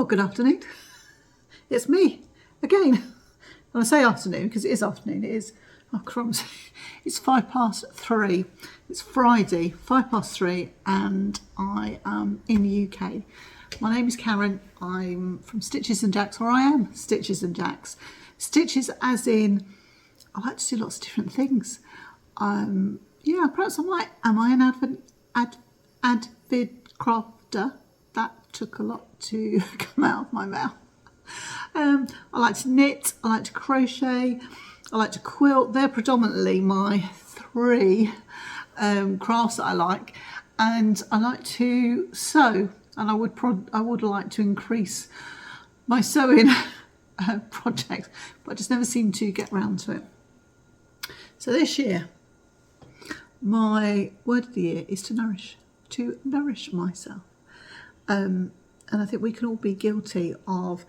good afternoon. It's me again. And I say afternoon because it is afternoon. It is, oh crumbs, it's 3:05. It's Friday, 3:05, and I am in the UK. My name is Karen. I'm from Stitches and Jacks, or I am Stitches and Jacks. Stitches as in, I like to do lots of different things. Yeah, perhaps am I an avid crafter? That took a lot to come out of my mouth. I like to knit, I like to crochet, I like to quilt. They're predominantly my three crafts that I like, and I like to sew, and I would like to increase my sewing projects, but I just never seem to get round to it. So this year, my word of the year is to nourish myself. And I think we can all be guilty of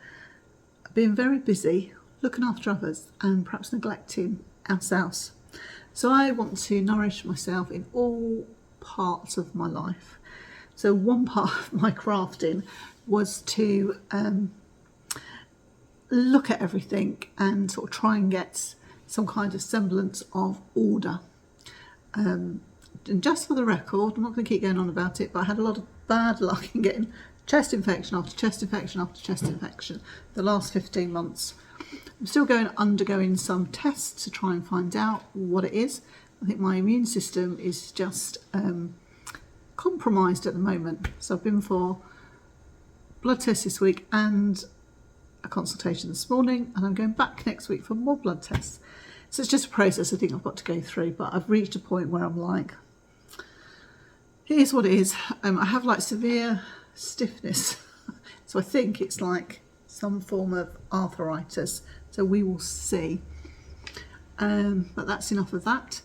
being very busy, looking after others, and perhaps neglecting ourselves. So I want to nourish myself in all parts of my life. So one part of my crafting was to look at everything and sort of try and get some kind of semblance of order. And just for the record, I'm not going to keep going on about it, but I had a lot of bad luck in getting chest infection after chest infection after chest infection the last 15 months. I'm still undergoing some tests to try and find out what it is. I think my immune system is just compromised at the moment. So I've been for blood tests this week and a consultation this morning, and I'm going back next week for more blood tests. So it's just a process I think I've got to go through, but I've reached a point where I'm like, here's what it is. I have like severe stiffness. So I think it's like some form of arthritis. So we will see. But that's enough of that.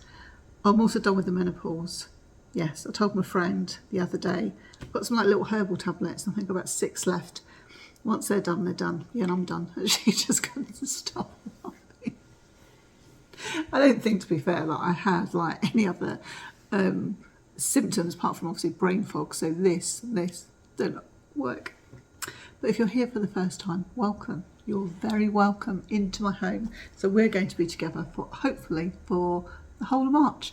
I'm also done with the menopause. Yes, I told my friend the other day, I've got some like little herbal tablets. I think I've got 6 left. Once they're done, they're done. Yeah, and I'm done. And she just couldn't stop laughing. I don't think, to be fair, that I had like any other symptoms apart from obviously brain fog. So this don't work. But if you're here for the first time, welcome. You're very welcome into my home. So we're going to be together for hopefully for the whole of March.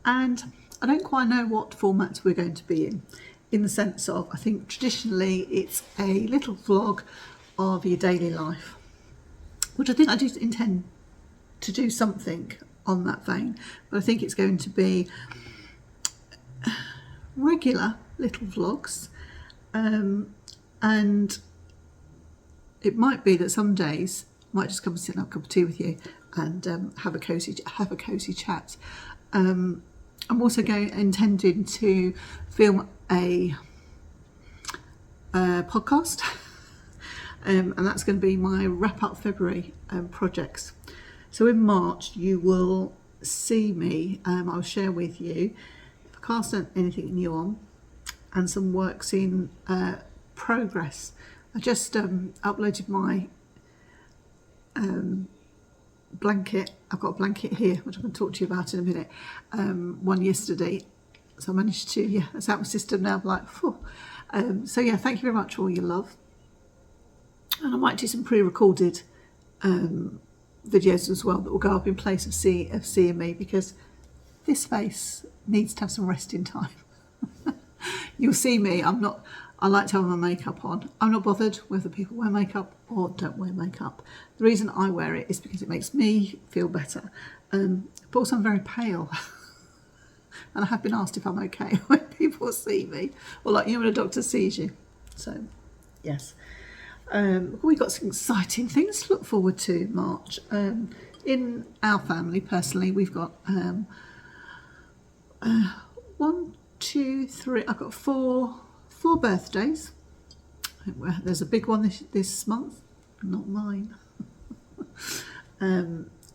And I don't quite know what format we're going to be in the sense of, I think traditionally it's a little vlog of your daily life, which I think I do intend to do something on that vein, but I think it's going to be regular little vlogs, and it might be that some days I might just come and sit and have a cup of tea with you and have a cozy chat. I'm also intending to film a podcast, and that's going to be my wrap up February projects. So in March you will see me, I'll share with you if I cast anything new on and some works in progress. I just uploaded my blanket. I've got a blanket here which I'm going to talk to you about in a minute, one yesterday, so I managed to, yeah, that's out my system now. I'm like, phew. So yeah, thank you very much for all your love, and I might do some pre-recorded videos as well that will go up in place of seeing me, because this face needs to have some resting time. You'll see me, I like to have my makeup on. I'm not bothered whether people wear makeup or don't wear makeup. The reason I wear it is because it makes me feel better. But also I'm very pale. And I have been asked if I'm okay when people see me. Or like, when a doctor sees you. So, yes. We've got some exciting things to look forward to March. In our family, personally, we've got 1, 2, 3, I've got four birthdays. There's a big one this month, not mine.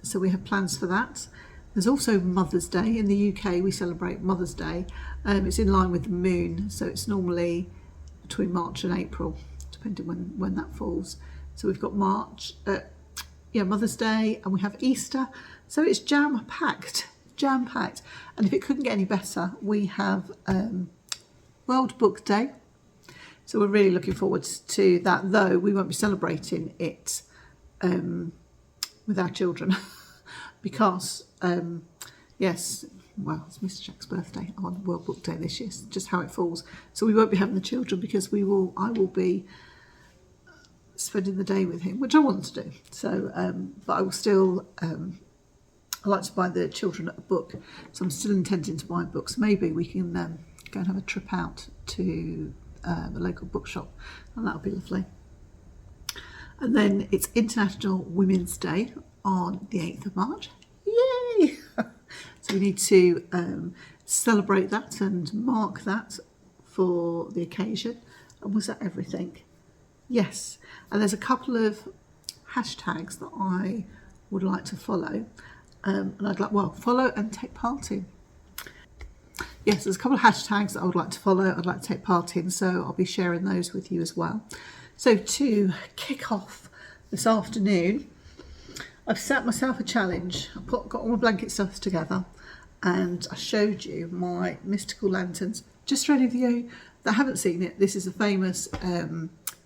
So we have plans for that. There's also Mother's Day. In the UK we celebrate Mother's Day. It's in line with the moon, so it's normally between March and April, depending when that falls. So we've got Mother's Day, and we have Easter. So it's jam-packed. And if it couldn't get any better, we have World Book Day. So we're really looking forward to that, though we won't be celebrating it with our children because, yes, well, it's Mr. Jack's birthday on World Book Day this year, it's just how it falls. So we won't be having the children because I will be spending the day with him, which I want to do. So, but I will still, I like to buy the children a book, so I'm still intending to buy books. Maybe we can go and have a trip out to the local bookshop, and that'll be lovely. And then it's International Women's Day on the 8th of March. Yay! So we need to celebrate that and mark that for the occasion. And was that everything? Yes. And there's a couple of hashtags that I would like to follow. And I'd like, well, follow and take part in. Yes, there's a couple of hashtags that I would like to follow, I'd like to take part in, so I'll be sharing those with you as well. So to kick off this afternoon, I've set myself a challenge. I've got all my blanket stuff together, and I showed you my mystical lanterns. Just for any of you that haven't seen it, this is a famous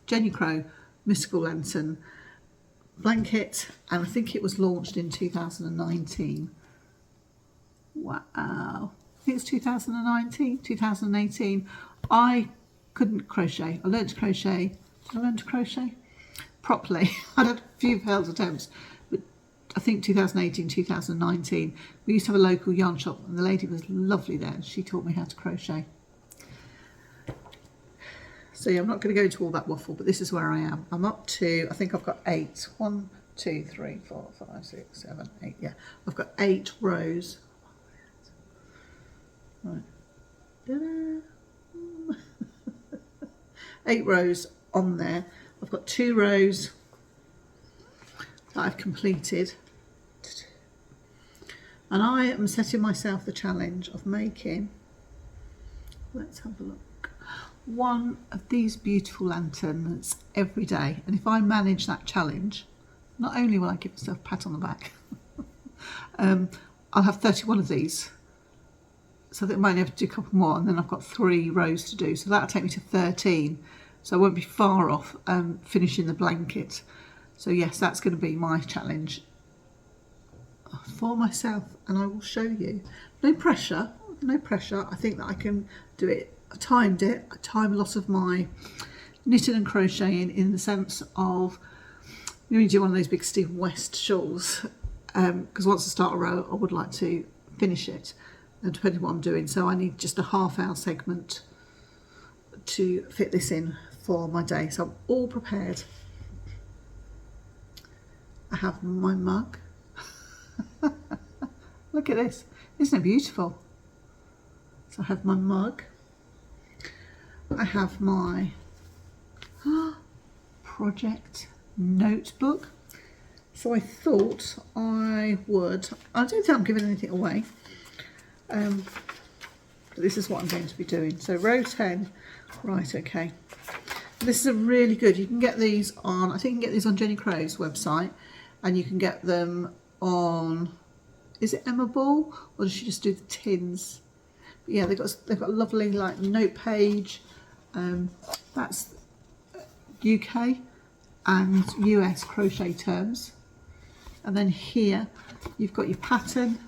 Jenny Crow mystical lantern blanket, and I think it was launched in 2019. Wow. I think it's 2019, 2018. I couldn't crochet. I learned to crochet. I learned to crochet properly. I had a few failed attempts, but I think 2018, 2019, we used to have a local yarn shop, and the lady was lovely there. She taught me how to crochet. So yeah, I'm not going to go into all that waffle, but this is where I am. I'm up to, I think I've got 8. 1, 2, 3, 4, 5, 6, 7, 8. Yeah, I've got 8 rows. Right. 8 rows on there. I've got 2 rows that I've completed, and I am setting myself the challenge of making, let's have a look, one of these beautiful lanterns every day. And if I manage that challenge, not only will I give myself a pat on the back, I'll have 31 of these. So that I might have to do a couple more, and then I've got 3 rows to do. So that'll take me to 13. So I won't be far off finishing the blanket. So yes, that's going to be my challenge for myself, and I will show you. No pressure, no pressure. I think that I can do it. I timed it. I timed a lot of my knitting and crocheting in the sense of, you know, you do one of those big Stephen West shawls, because once I start a row, I would like to finish it. Depending on what I'm doing, so I need just a half-hour segment to fit this in for my day. So I'm all prepared. I have my mug. Look at this, isn't it beautiful? So I have my mug. I have my project notebook. So I thought I don't think I'm giving anything away. But this is what I'm going to be doing. So row 10, right, okay. This is a really good, you can get these on, I think you can get these on Jenny Crow's website, and you can get them on, is it Emma Ball, or does she just do the tins? But yeah, they've got a lovely like note page. That's UK and US crochet terms. And then here you've got your pattern,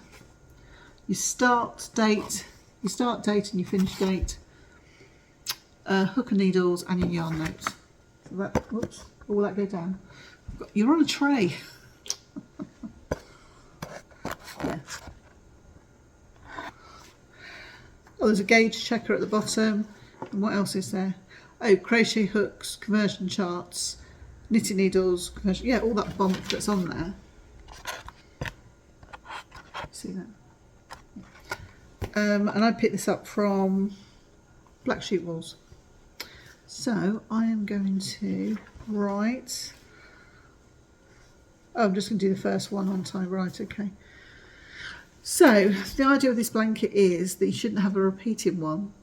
your start date and your finish date, hook and needles, and your yarn notes. So that, whoops, all that go down. You're on a tray. Yeah. Oh, there's a gauge checker at the bottom. And what else is there? Oh, crochet hooks, conversion charts, knitting needles, conversion, yeah, all that bump that's on there. See that? And I picked this up from Black Sheep Wools. So I am going to write, oh, I'm just going to do the first one on time, right, okay. So the idea of this blanket is that you shouldn't have a repeating one.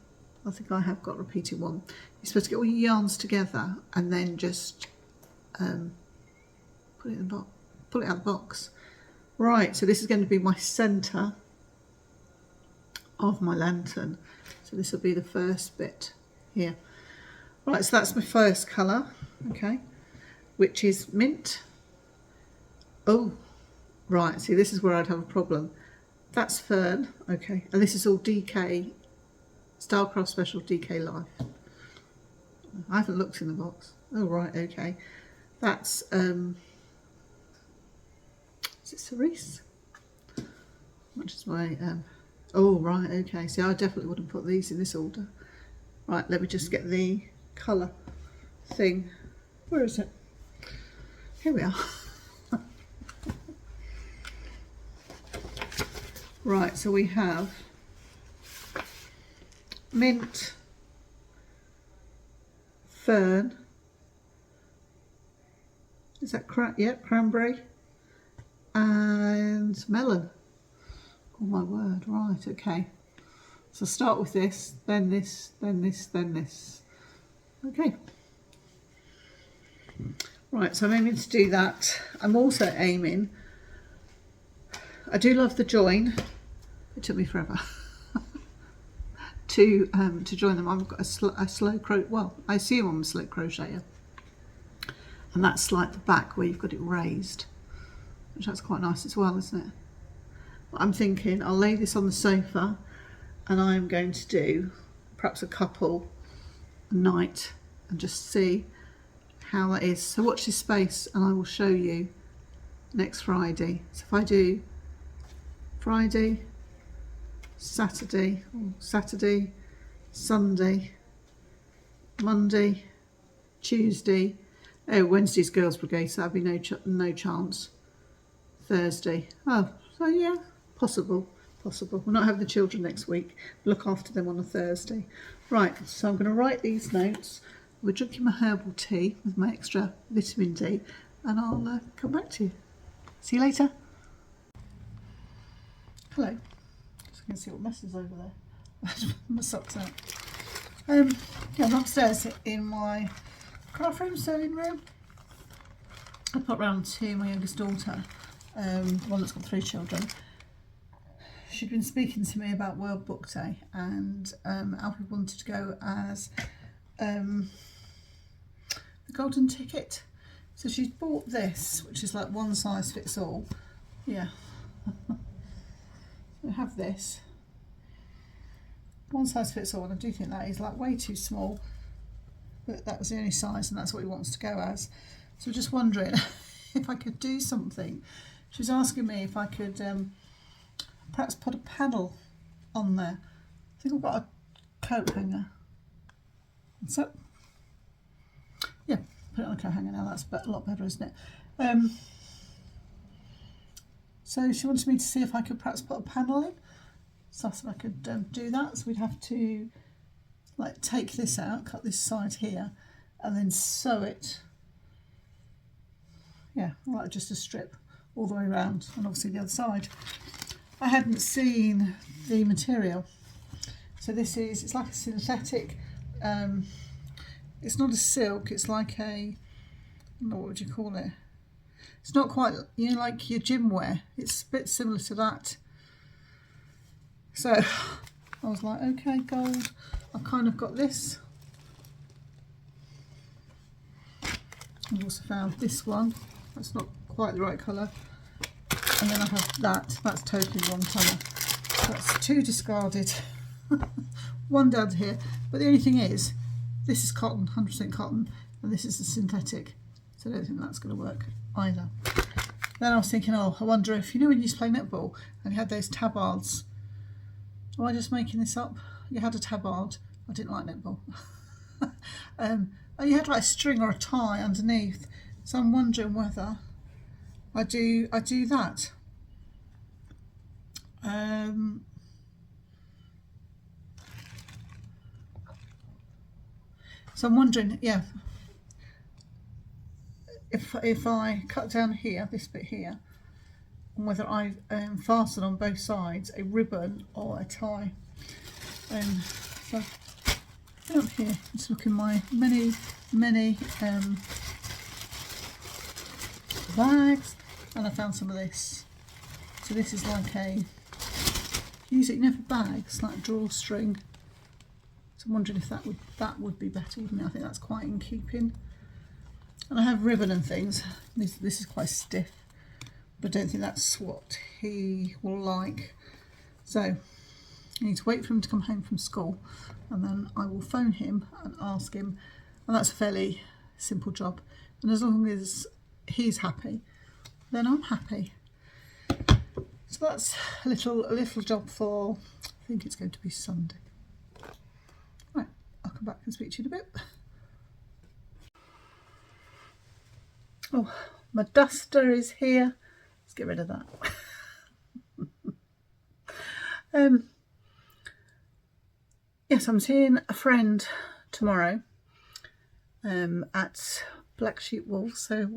I think I have got a repeating one. You're supposed to get all your yarns together and then just pull it out of the box. Right, so this is going to be my centre of my lantern. So this will be the first bit here. Right, so that's my first colour, okay, which is mint. Oh, right, see, this is where I'd have a problem. That's fern, okay, and this is all DK, Stylecraft Special DK Life. I haven't looked in the box. Oh, right, okay. That's, is it cerise? Which is my, oh, right, okay. See, I definitely wouldn't put these in this order. Right, let me just get the colour thing. Where is it? Here we are. Right, so we have mint, fern, is that cranberry, and melon. Oh my word, right, okay. So start with this, then this, then this, then this. Okay. Right, so I'm aiming to do that. I'm also aiming, I do love the join. It took me forever to join them. I've got a slow crochet, well, I assume I'm a slow crocheter. And that's like the back where you've got it raised, which that's quite nice as well, isn't it? But I'm thinking I'll lay this on the sofa and I'm going to do perhaps a couple a night and just see how that is. So watch this space and I will show you next Friday. So if I do Friday, Saturday, Sunday, Monday, Tuesday, oh, Wednesday's Girls Brigade, so that'll be no chance. Thursday, oh, so yeah, possible. We'll not have the children next week, look after them on a Thursday. Right, so I'm going to write these notes. We're drinking my herbal tea with my extra vitamin D, and I'll come back to you. See you later. Hello. Just going to see what mess is over there. My socks out. Yeah, I'm upstairs in my craft room, sewing room. I put round to my youngest daughter, the one that's got 3 children. She'd been speaking to me about World Book Day, and Alfie wanted to go as the golden ticket. So she's bought this, which is like one size fits all. Yeah. We have this. One size fits all, and I do think that is like way too small. But that was the only size, and that's what he wants to go as. So we're just wondering if I could do something. She was asking me if I could perhaps put a panel on there. I think I've got a coat hanger. So, yeah, put it on a coat hanger now. That's a lot better, isn't it? So she wanted me to see if I could perhaps put a panel in. So I said I could do that. So we'd have to like take this out, cut this side here, and then sew it. Yeah, like just a strip all the way around, and obviously the other side. I hadn't seen the material. So this is, it's like a synthetic, it's not a silk, it's like a, I don't know, what would you call it? It's not quite, you know, like your gym wear. It's a bit similar to that. So I was like, okay, gold. I've kind of got this. I've also found this one. That's not quite the right colour. And then I have that. That's totally wrong colour. That's 2 discarded. 1 down here. But the only thing is, this is cotton, 100% cotton, and this is a synthetic. So I don't think that's going to work either. Then I was thinking, oh, I wonder if, you know when you used to play netball and you had those tabards. Am I just making this up? You had a tabard. I didn't like netball. You had like a string or a tie underneath. So I'm wondering whether I do that. So I'm wondering, yeah, if I cut down here, this bit here, and whether I fasten on both sides a ribbon or a tie. So up here, just look in my many bags, and I found some of this. So this is like a, use it, you know, for bags, like drawstring. So I'm wondering if that would be better, even though I think that's quite in keeping. And I have ribbon and things. This is quite stiff, but I don't think that's what he will like. So I need to wait for him to come home from school, and then I will phone him and ask him, and that's a fairly simple job. And as long as he's happy, then I'm happy. So that's a little job for, I think it's going to be Sunday. Right, I'll come back and speak to you in a bit. Oh, my duster is here. Let's get rid of that. Yes, I'm seeing a friend tomorrow at Black Sheep Wool. So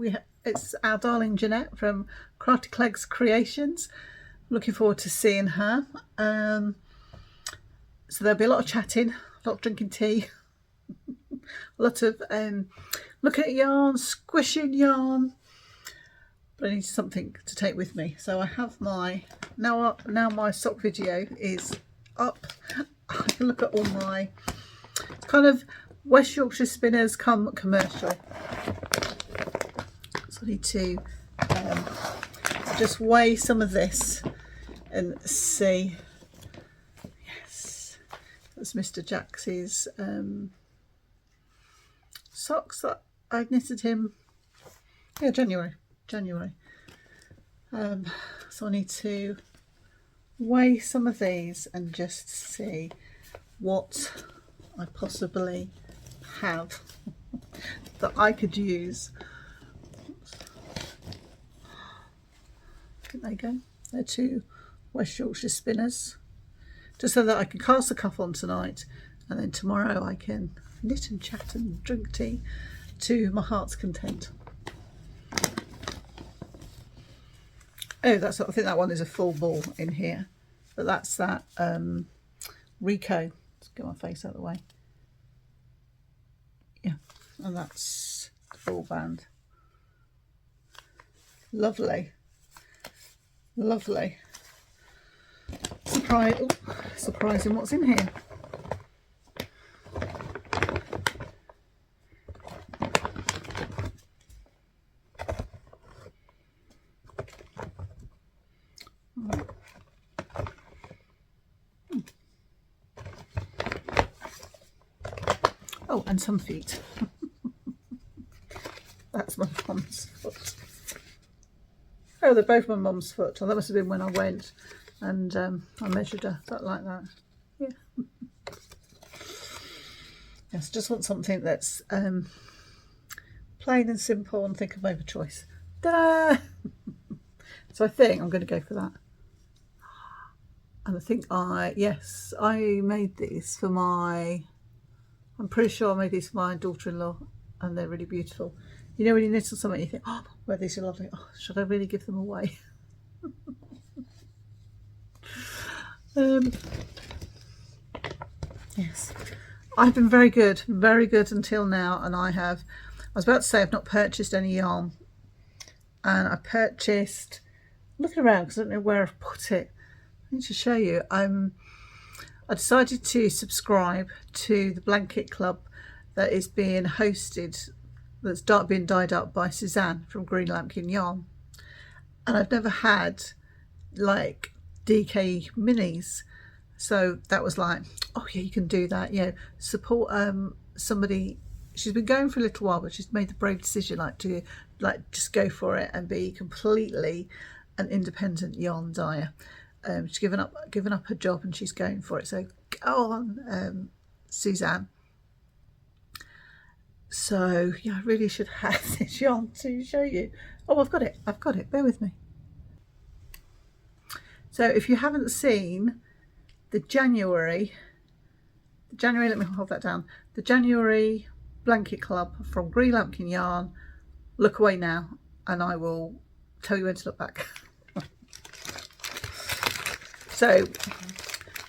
it's our darling Jeanette from Crochet Creations. I'm looking forward to seeing her. So there'll be a lot of chatting, a lot of drinking tea, a lot of looking at yarn, squishing yarn. But I need something to take with me. So I have my now my sock video is up. I can look at all my kind of West Yorkshire spinners come commercial. So I need to just weigh some of this and see. Yes, that's Mr. Jax's socks that I knitted him. Yeah, January. So I need to weigh some of these and just see what I possibly have that I could use. There you go. They're 2 West Yorkshire spinners, just so that I can cast the cuff on tonight, and then tomorrow I can knit and chat and drink tea to my heart's content. Oh, I think that one is a full ball in here, but that's that Rico. Let's get my face out of the way. Yeah, and that's the full band. Lovely. Surprising what's in here. Oh, and some feet. That's my mum's foot. Oh, they're both my mum's foot. Oh, that must have been when I went and I measured her, that like that. Yeah. Yes, just want something that's plain and simple and think of my choice. Ta-da! So I think I'm going to go for that. And I think I made these for I'm pretty sure I made these for my daughter-in-law, and they're really beautiful. You know when you knit on something you think, oh, well, these are lovely. Oh, should I really give them away? Yes, I've been very good until now, and I was about to say I've not purchased any yarn, and I purchased, looking around because I don't know where I've put it. I need to show you. I decided to subscribe to the blanket club that is being hosted, that's being dyed up by Suzanne from Green Lambkin Yarn, and I've never had like DK minis, so that was like, oh yeah, you can do that, you know, support somebody. She's been going for a little while, but she's made the brave decision to just go for it and be completely an independent yarn dyer. She's given up her job and she's going for it. So go on, Suzanne. So yeah, I really should have this yarn to show you. Oh, I've got it. Bear with me. So if you haven't seen the January, let me hold that down. The January blanket club from Green Lambkin Yarn. Look away now, and I will tell you when to look back. So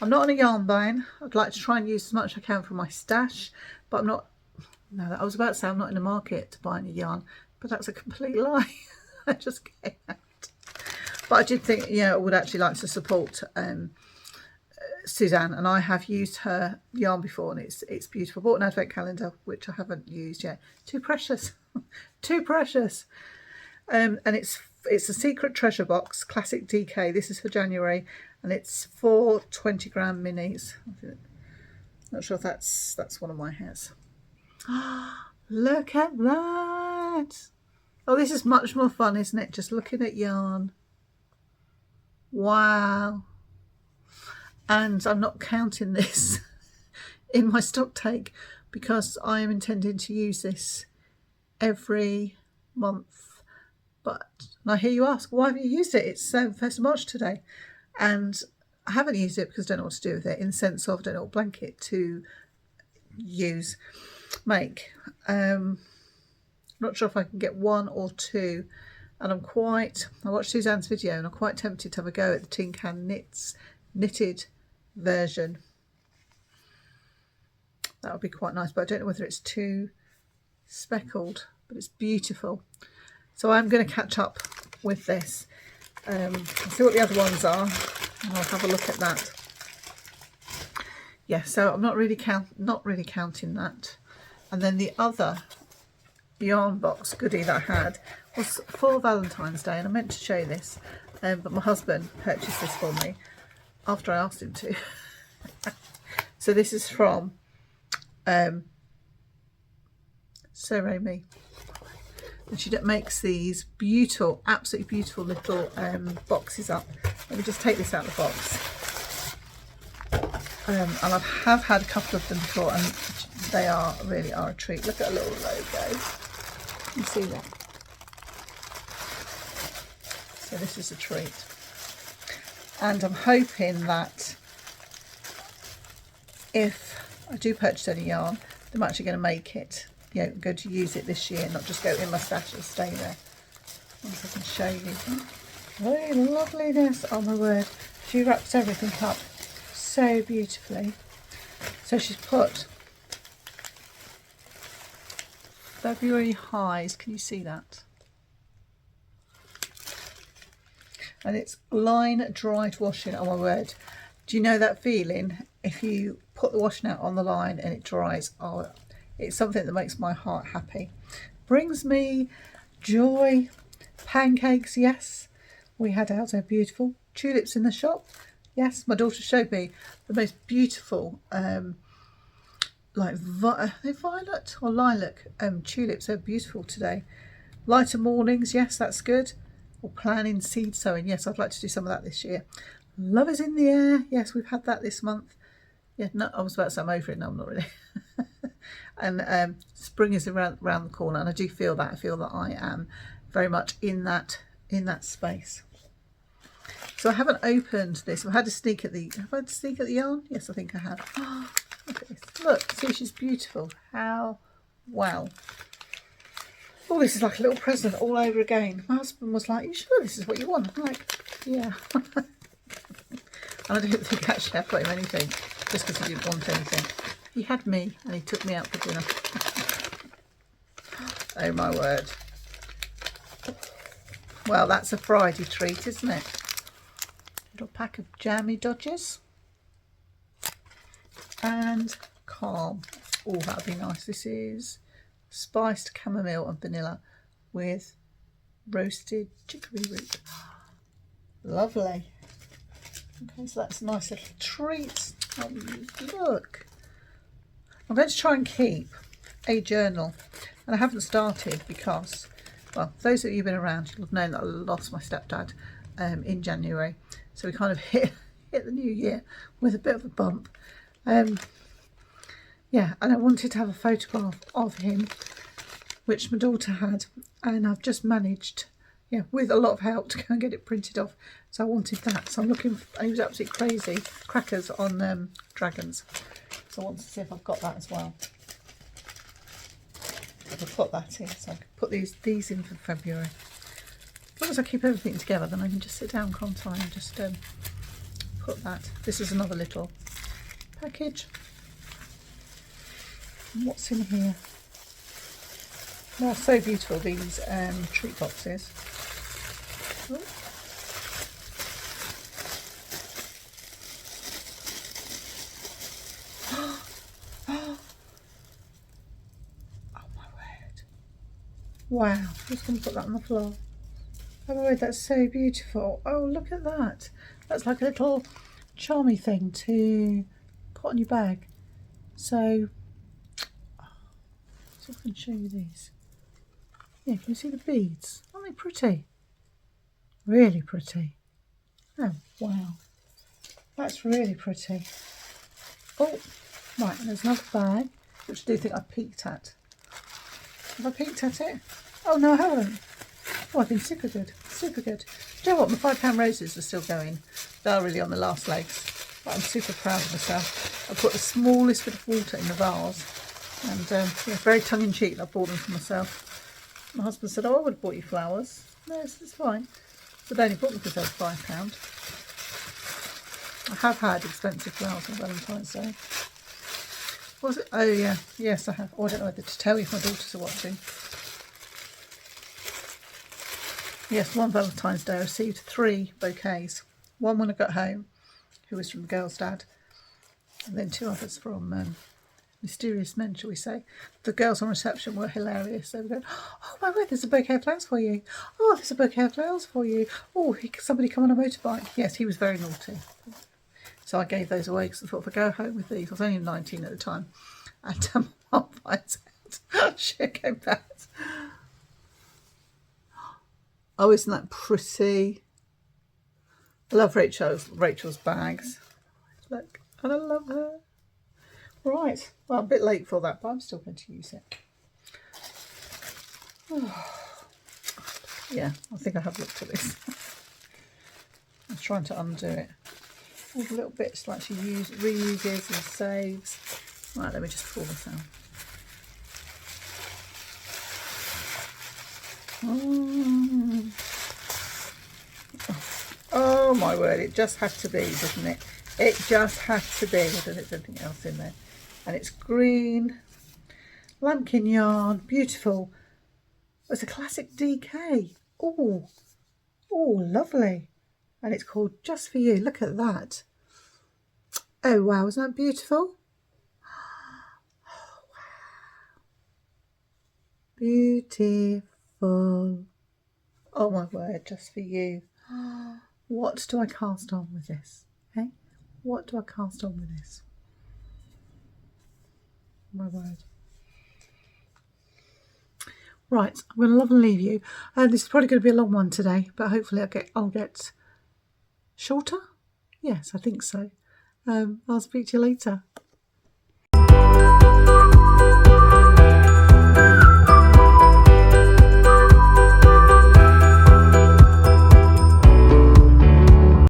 I'm not on a yarn buying. I'd like to try and use as much as I can from my stash, but I'm not. No, I was about to say I'm not in the market to buy any yarn, but that's a complete lie. I just came out. But I did think, I would actually like to support Suzanne, and I have used her yarn before, and it's beautiful. Bought an advent calendar which I haven't used yet. Too precious. Too precious. And it's a secret treasure box, classic DK. This is for January, and it's 4 20-gram minis. Not sure if that's one of my hairs. Look at that. Oh, this is much more fun, isn't it? Just looking at yarn. Wow. And I'm not counting this in my stock take because I am intending to use this every month. But I hear you ask, why have you used it? It's 1st of March today. And I haven't used it because I don't know what to do with it, in the sense of I don't know what blanket to make. Not sure if I can get 1 or 2. And I watched Suzanne's video and I'm quite tempted to have a go at the Tin Can knitted version. That would be quite nice, but I don't know whether it's too speckled, but it's beautiful. So I'm going to catch up with this and see what the other ones are, and I'll have a look at that. Yeah, so I'm not really counting that. And then the other yarn box goodie that I had was for Valentine's Day, and I meant to show you this, but my husband purchased this for me after I asked him to. So this is from Sir Me, and she makes these beautiful, absolutely beautiful little boxes up. Let me just take this out of the box. And I have had a couple of them before, and they really are a treat. Look at a little logo. You can see that. So this is a treat. And I'm hoping that if I do purchase any yarn, I'm actually going to make it, going to use it this year, not just go in my stash and stay there. Once I can show you. Oh, loveliness, oh my word. She wraps everything up so beautifully. So she's put February highs, can you see that? And it's line dried washing, oh my word. Do you know that feeling? If you put the washing out on the line and it dries, oh, it's something that makes my heart happy. Brings me joy. Pancakes, yes. We had ours, they're beautiful. Tulips in the shop. Yes, my daughter showed me the most beautiful, like violet or lilac tulips. They're beautiful today. Lighter mornings, yes, that's good. Or planning seed sowing, yes, I'd like to do some of that this year. Love is in the air, yes, we've had that this month. Yeah, no, I was about to say I'm over it, no, I'm not really. And spring is around the corner, and I do feel that. I feel that I am very much in that space. So I haven't opened this. Have I had a sneak at the yarn? Yes, I think I have. Oh, look at this. Look, see, she's beautiful. How well. Oh, this is like a little present all over again. My husband was like, "You sure this is what you want?" I'm like, yeah. And I don't think actually I got him anything, just because he didn't want anything. He had me and he took me out for dinner. Oh my word. Well, that's a Friday treat, isn't it? Little pack of jammy dodgers. And calm. Oh, that would be nice. This is spiced chamomile and vanilla with roasted chicory root. Lovely. Okay, so that's a nice little treat. Oh, look. I'm going to try and keep a journal, and I haven't started because, well, those of you who've been around, you'll have known that I lost my stepdad in January, so we kind of hit the new year with a bit of a bump. Yeah, and I wanted to have a photograph of him, which my daughter had, and I've just managed, yeah, with a lot of help, to go and get it printed off. So I wanted that. So I'm looking, he was absolutely crazy. Crackers on dragons. So I want to see if I've got that as well. I'll put that in, so I can put these in for February. As long as I keep everything together, then I can just sit down, can't I, and just put that. This is another little package. And what's in here? They're so beautiful, these treat boxes. Ooh. Wow, I'm just going to put that on the floor. Oh my word, that's so beautiful. Oh, look at that. That's like a little charmy thing to put on your bag. So I can show you these. Yeah, can you see the beads? Aren't they pretty? Really pretty. Oh, wow. That's really pretty. Oh, right, and there's another bag, which I do think I peeked at. Have I peeked at it? Oh, no, I haven't. Oh, I've been super good, super good. Do you know what? My £5 roses are still going. They're really on the last legs. But I'm super proud of myself. I put the smallest bit of water in the vase. And yeah, very tongue-in-cheek, I bought them for myself. My husband said, oh, I would have bought you flowers. No, it's fine. But I only bought them because they were £5. I have had expensive flowers on Valentine's Day. What was it? Oh, yeah. Yes, I have. Oh, I don't know whether to tell you if my daughters are watching. Yes, one Valentine's Day I received 3 bouquets. One when I got home, who was from the girl's dad, and then 2 others from mysterious men, shall we say. The girls on reception were hilarious. They were going, oh my word, there's a bouquet of flowers for you. Oh, there's a bouquet of flowers for you. Oh, somebody come on a motorbike. Yes, he was very naughty. So I gave those away because I thought if I go home with these, I was only 19 at the time, and I'll find out. Shit, go back. Oh, isn't that pretty? I love Rachel's bags. Look, and I love her. Right, well, I'm a bit late for that, but I'm still going to use it. Oh. Yeah, I think I have looked at this. I'm trying to undo it. All the little bits like she reuses and saves. Right, let me just pull this out. Oh my word, it just had to be, doesn't it? It just had to be. I don't think there's anything else in there. And it's green, lambkin yarn, beautiful. It's a classic DK. Oh, lovely. And it's called Just For You. Look at that. Oh wow, isn't that beautiful? Oh, wow. Beautiful. Oh my word, Just For You. What do I cast on with this? Hey, what do I cast on with this? My word. Right, I'm going to love and leave you. This is probably going to be a long one today, but hopefully I'll get shorter. Yes, I think so. I'll speak to you later.